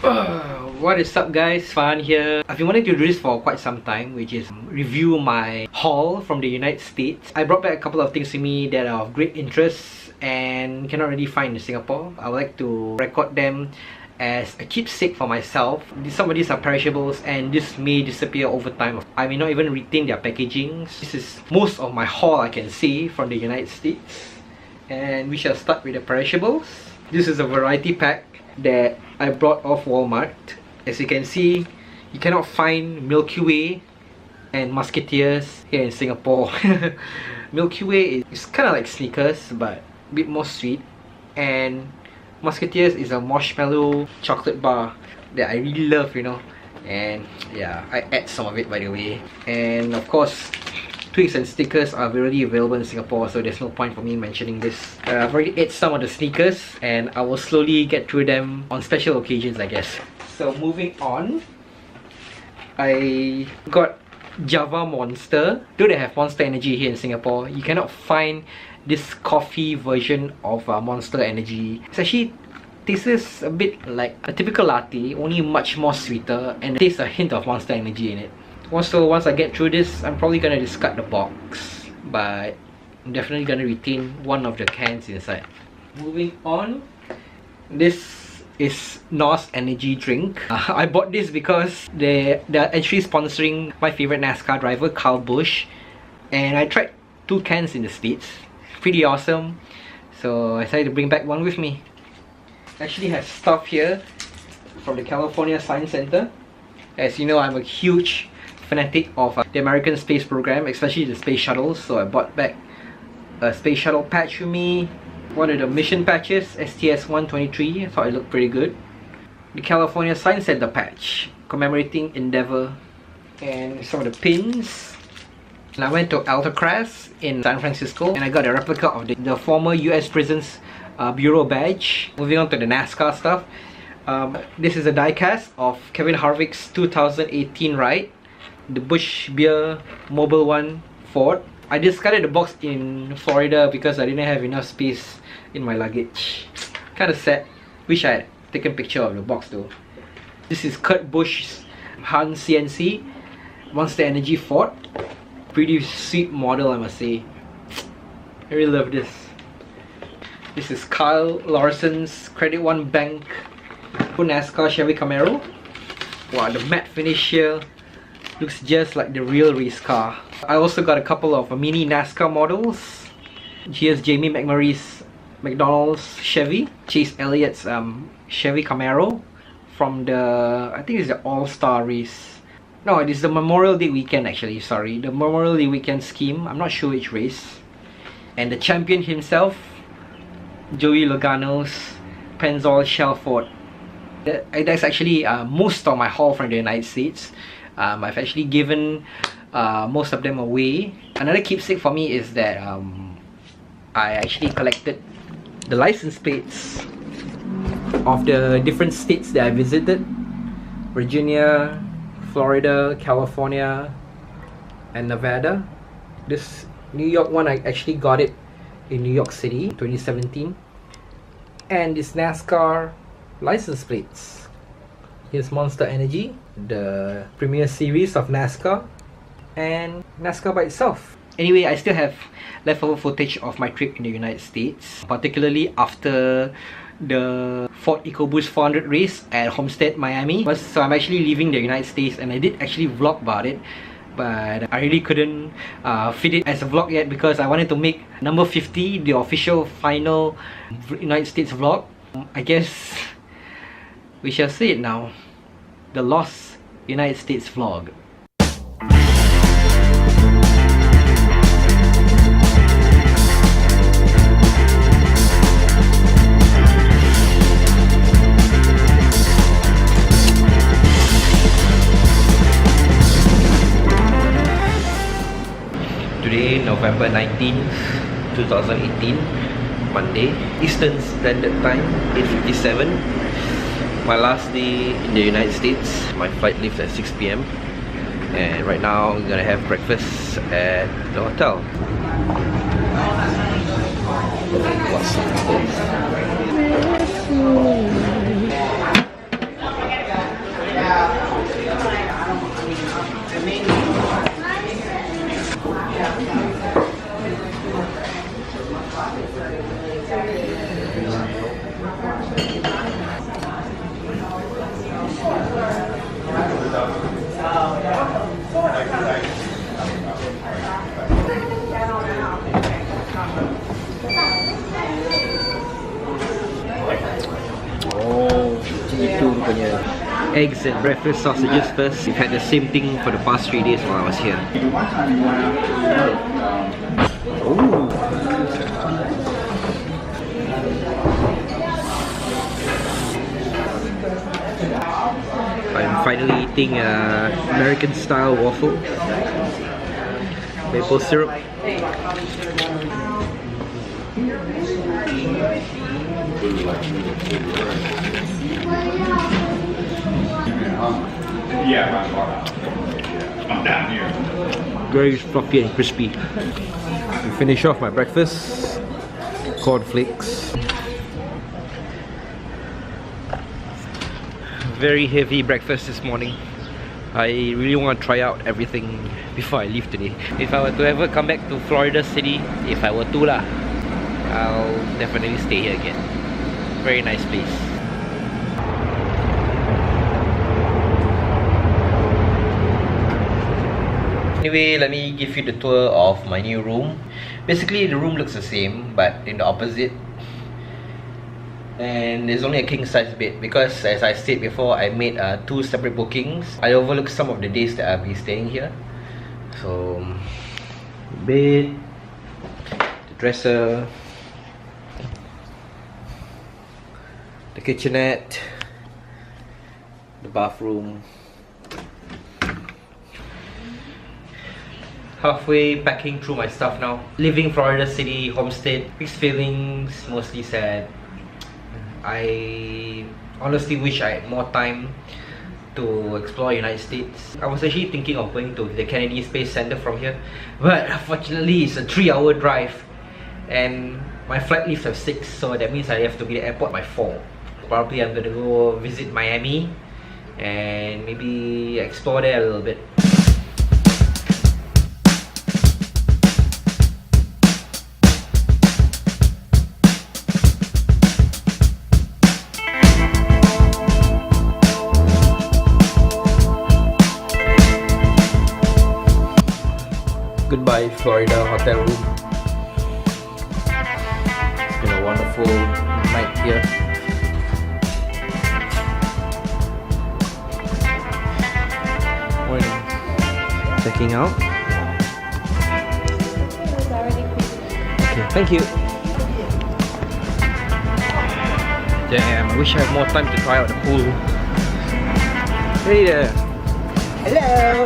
What is up guys, Fan here. I've been wanting to do this for quite some time, which is review my haul from the United States. I brought back a couple of things to me that are of great interest and cannot really find in Singapore. I would like to record them as a keepsake for myself. Some of these are perishables and this may disappear over time. I may not even retain their packaging. This is most of my haul I can see from the United States. And we shall start with the perishables. This is a variety pack that I brought off Walmart. As you can see, you cannot find Milky Way and Musketeers here in Singapore. Milky Way is kind of like Snickers but a bit more sweet, and Musketeers is a marshmallow chocolate bar that I really love, you know. And yeah, I ate some of it by the way. And of course, Twigs and stickers are already available in Singapore, so there's no point for me mentioning this. I've already ate some of the sneakers and I will slowly get through them on special occasions, I guess. So moving on, I got Java Monster. Though they have Monster Energy here in Singapore, you cannot find this coffee version of Monster Energy. It's actually tastes a bit like a typical latte, only much more sweeter, and it tastes a hint of Monster Energy in it. Also, once I get through this, I'm probably gonna discard the box, but I'm definitely gonna retain one of the cans inside. Moving on, this is NOS Energy Drink. I bought this because they're actually sponsoring my favorite NASCAR driver, Kyle Busch, and I tried 2 cans in the States. Pretty awesome, so I decided to bring back one with me. I actually have stuff here from the California Science Center. As you know, I'm a huge fanatic of the American space program, especially the space shuttles, so I bought back a space shuttle patch with me. One of the mission patches, STS-123, I thought it looked pretty good. The California Science Center patch commemorating Endeavour, and some of the pins. And I went to Alcatraz in San Francisco and I got a replica of the former US Prisons Bureau badge. Moving on to the NASCAR stuff. This is a diecast of Kevin Harvick's 2018 ride, the Busch Beer Mobile One Ford. I discarded the box in Florida because I didn't have enough space in my luggage. Kind of sad. Wish I had taken a picture of the box though. This is Kurt Busch's Han CNC Monster Energy Ford. Pretty sweet model, I must say. I really love this. This is Kyle Larson's Credit One Bank NASCAR Chevy Camaro. Wow, the matte finish here looks just like the real race car. I also got a couple of mini NASCAR models. Here's Jamie McMurray's McDonald's Chevy, Chase Elliott's Chevy Camaro from the, I think it's the All-Star race. No, it is the Memorial Day weekend actually, sorry. The Memorial Day weekend scheme, I'm not sure which race. And the champion himself, Joey Logano's Pennzoil Shell Ford. That's actually most of my haul from the United States. I've actually given most of them away. Another keepsake for me is that I actually collected the license plates of the different states that I visited. Virginia, Florida, California, and Nevada. This New York one, I actually got it in New York City 2017. And this NASCAR license plates. Here's Monster Energy, the premier series of NASCAR, and NASCAR by itself. Anyway, I still have leftover footage of my trip in the United States, particularly after the Ford EcoBoost 400 race at Homestead, Miami. So I'm actually leaving the United States, and I did actually vlog about it, but I really couldn't fit it as a vlog yet because I wanted to make number 50 the official final United States vlog. I guess we shall see it now. The Lost United States vlog. Today, November 19th, 2018, Monday, Eastern Standard Time, 8:57. My last day in the United States. My flight leaves at 6 PM. And right now, I'm gonna have breakfast at the hotel. What's up? punya eggs and breakfast sausages first. We've had the same thing for the past 3 days while I was here. Ooh. I'm finally eating American style waffle. Maple syrup. I'm down here. Very fluffy and crispy. To finish off my breakfast, cornflakes. Very heavy breakfast this morning. I really want to try out everything before I leave today. If I were to ever come back to Florida City, if I were to lah, I'll definitely stay here again. Very nice place. Anyway, let me give you the tour of my new room. Basically, the room looks the same, but in the opposite. And there's only a king size bed because, as I said before, I made 2 separate bookings. I overlooked some of the days that I'll be staying here. So, bed, the dresser, the kitchenette, the bathroom. Halfway packing through my stuff now. Leaving Florida City, homestead. Mixed feelings, mostly sad. I honestly wish I had more time to explore United States. I was actually thinking of going to the Kennedy Space Center from here, but unfortunately it's a 3-hour drive and my flight leaves at 6, so that means I have to be at the airport by 4. Probably I'm gonna go visit Miami and maybe explore there a little bit. Goodbye, Florida hotel room. It's been a wonderful night here. Morning. Checking out. Okay, thank you. Damn, I wish I had more time to try out the pool. Hey there. Hello.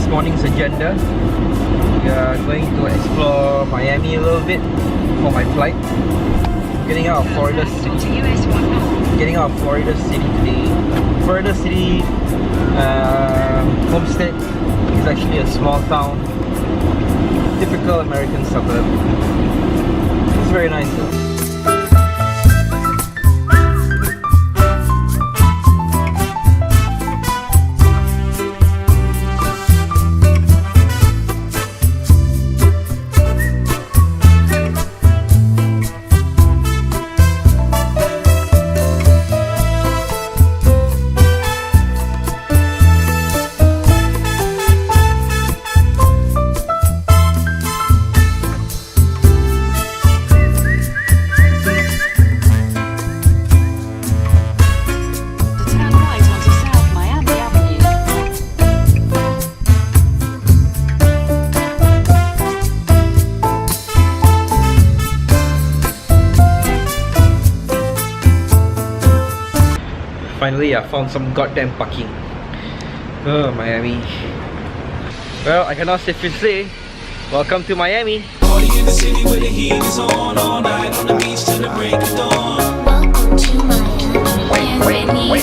Morning's agenda, we are going to explore Miami a little bit for my flight. Getting out of Florida City. Getting out of Florida City today. Florida City Homestead is actually a small town, typical American suburb. It's very nice though. Finally, I found some goddamn parking. Oh, Miami. Well, I cannot safely say, welcome to Miami. Party in the city where the heat is on all night on the beach till the break of dawn. Welcome to Miami. Miami.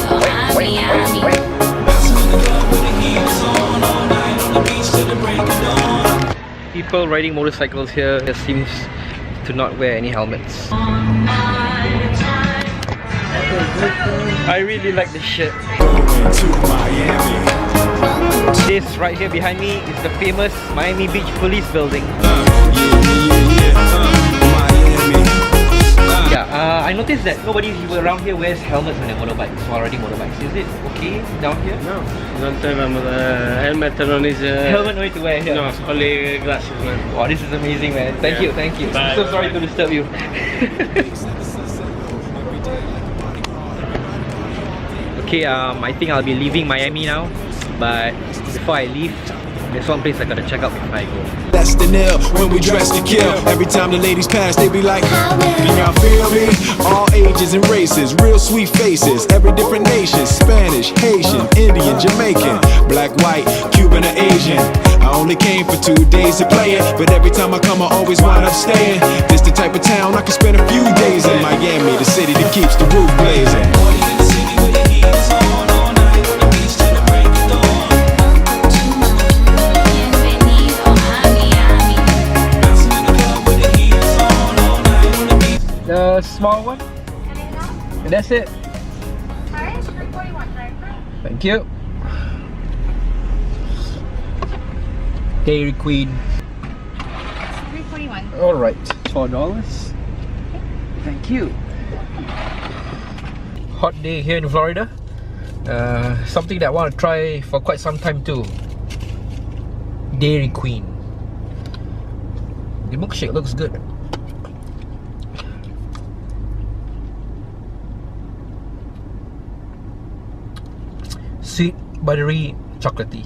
Dancing in the club where the heat is on all night on the beach till the break of dawn. People riding motorcycles here just seems to not wear any helmets. I really like this shit. They This right here behind me is the famous Miami Beach Police Building. Yeah, I noticed that nobody around here wears helmets on their motorbikes or riding motorbikes. Is it okay down here? No, don't have helmet on his... Helmet no need to wear here? No, only glasses, man. Wow, this is amazing, man. Thank you, thank you. Bye, So sorry bye. to disturb you. Okay, I think I'll be leaving Miami now. But before I leave, there's one place I gotta check out before I go. Less than ill when we dress to kill. Every time the ladies pass, they be like, can y'all feel me? All ages and races, real sweet faces, every different nation. Spanish, Haitian, Indian, Jamaican, black, white, Cuban or Asian. I only came for 2 days to play it, but every time I come I always wind up staying. This the type of town I can spend a few days in. Miami, the city that keeps the roof blazing. The small one? That's it. Thank you. Dairy Queen. $3.41. Alright, $4. Thank you. Hot day here in Florida. Something that I want to try for quite some time too. Dairy Queen. The milkshake looks good. Sweet, buttery, chocolatey.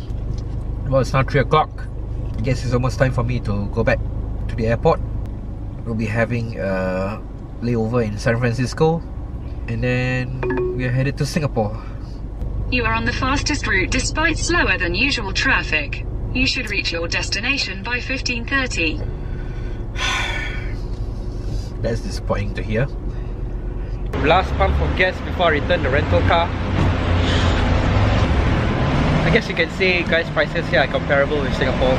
Well, it's now 3 o'clock. I guess it's almost time for me to go back to the airport. We'll be having a layover in San Francisco, and then we are headed to Singapore. You are on the fastest route despite slower than usual traffic. You should reach your destination by 15:30. That's disappointing to hear. Last pump for gas before I return the rental car. I guess you can say guys, prices here are comparable with Singapore.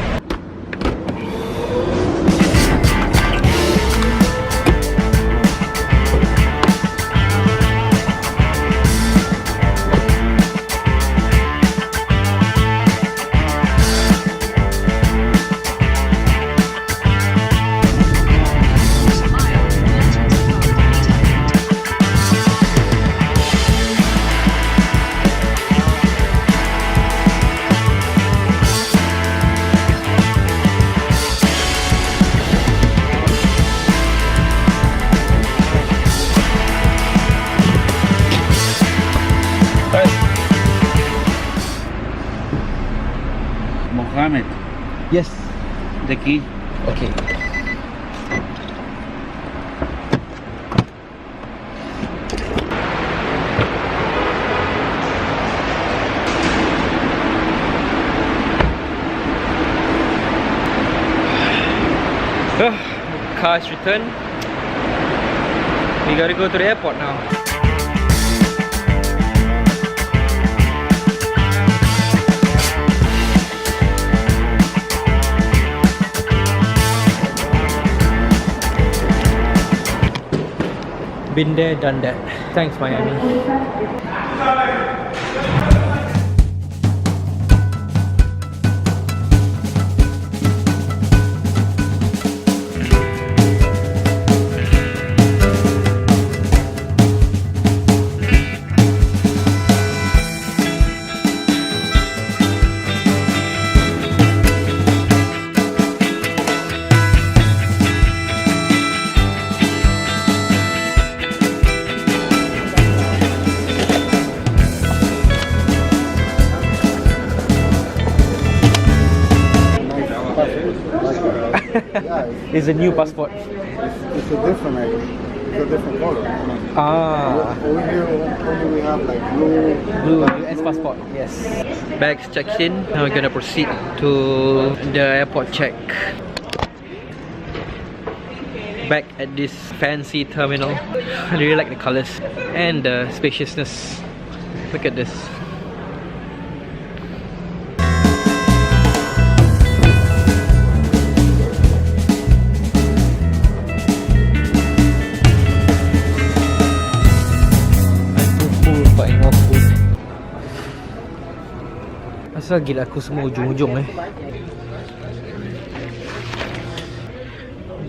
Mohammed, Yes. the key. Okay. Car is returned. We gotta go to the airport now. Been there, done that. Thanks, Miami. It's a new passport. It's a different ID. It's a different color. Ah, Over here, only we have like blue. blue US passport. Yes. Bags checked in. Now we're gonna proceed to the airport check. Back at this fancy terminal. I really like the colors and the spaciousness. Look at this. Asal gila aku semua ujung-ujung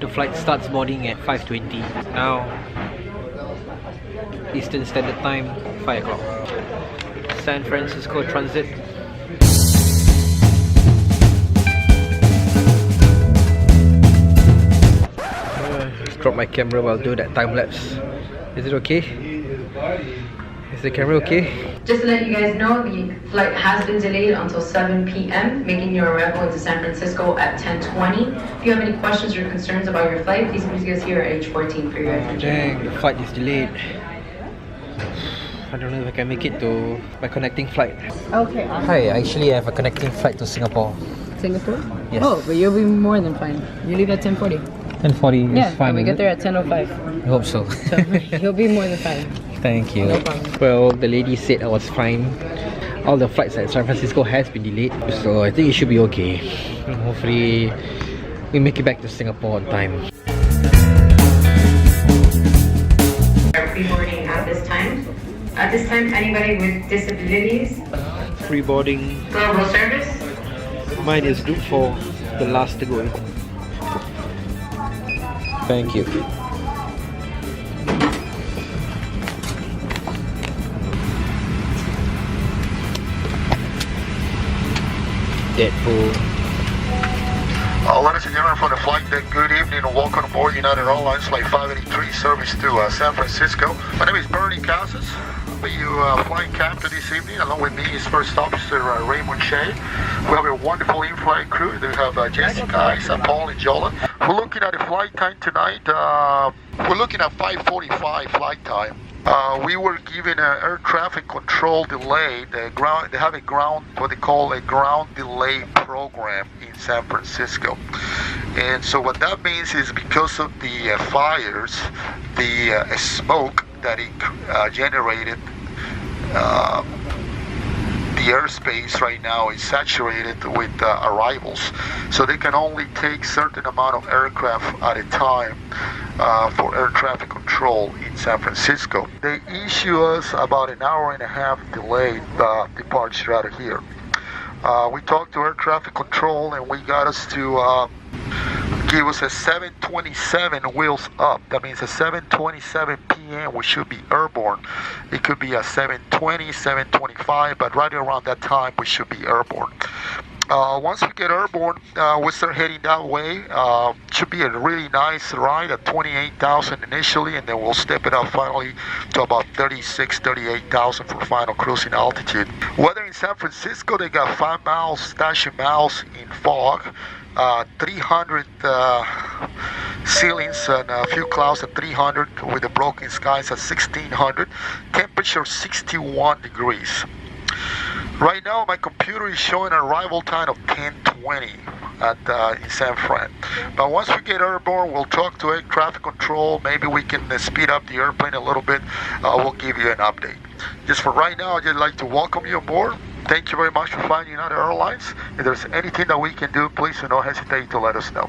The flight starts boarding at 5:20. Now Eastern Standard Time, 5 o'clock. San Francisco Transit. Drop my camera while do that time lapse. Is it okay? Is the camera okay? Just to let you guys know, the flight has been delayed until 7 p.m., making your arrival into San Francisco at 10:20. If you have any questions or concerns about your flight, please meet us here at H14 for your attention. Dang, the flight is delayed. I don't know if I can make it to my connecting flight. Okay, awesome. Hi, I actually have a connecting flight to Singapore. Singapore? Yes. Oh, but you'll be more than fine. You leave at 10:40. 10:40 Yeah, is fine. and we get there at 10:05. I hope so. So you'll be more than fine. Thank you. No problem. Well, the lady said I was fine. All the flights at San Francisco has been delayed, so I think it should be okay. Hopefully, we make it back to Singapore on time. Pre-boarding at this time. At this time, anybody with disabilities? Free boarding. Global service? Mine is group 4, the last to go. Thank you. Deadpool. Ladies and gentlemen, from the flight deck, good evening and welcome aboard United Airlines Flight 583 service to San Francisco. My name is Bernie Casas. I'll be flying captain this evening. Along with me is First Officer Raymond Shea. We have a wonderful in-flight crew. We have Jessica, Isa, Paul, and Jola. We're looking at the flight time tonight. We're looking at 5:45 flight time. We were given an air traffic control delay. They have a what they call a ground delay program in San Francisco. And so what that means is because of the fires, the smoke that it generated, the airspace right now is saturated with arrivals. So they can only take certain amount of aircraft at a time for air traffic control in San Francisco. They issue us about an hour and a half delayed departure out of here. We talked to air traffic control and we got us to give us a 7:27 wheels up. That means at 7:27 p.m. we should be airborne. It could be at 7:20, 7:25, but right around that time we should be airborne. Once we get airborne, we start heading that way. Should be a really nice ride at 28,000 initially, and then we'll step it up finally to about 36, 38,000 for final cruising altitude. Weather in San Francisco, they got 5 miles, station miles in fog. 300 ceilings and a few clouds at 300 with the broken skies at 1600. Temperature 61 degrees. Right now my computer is showing an arrival time of 10:20 at in San Fran. But once we get airborne, we'll talk to air traffic control. Maybe we can speed up the airplane a little bit. We'll give you an update. Just for right now, I'd just like to welcome you aboard. Thank you very much for flying United Airlines. If there's anything that we can do, please do not hesitate to let us know.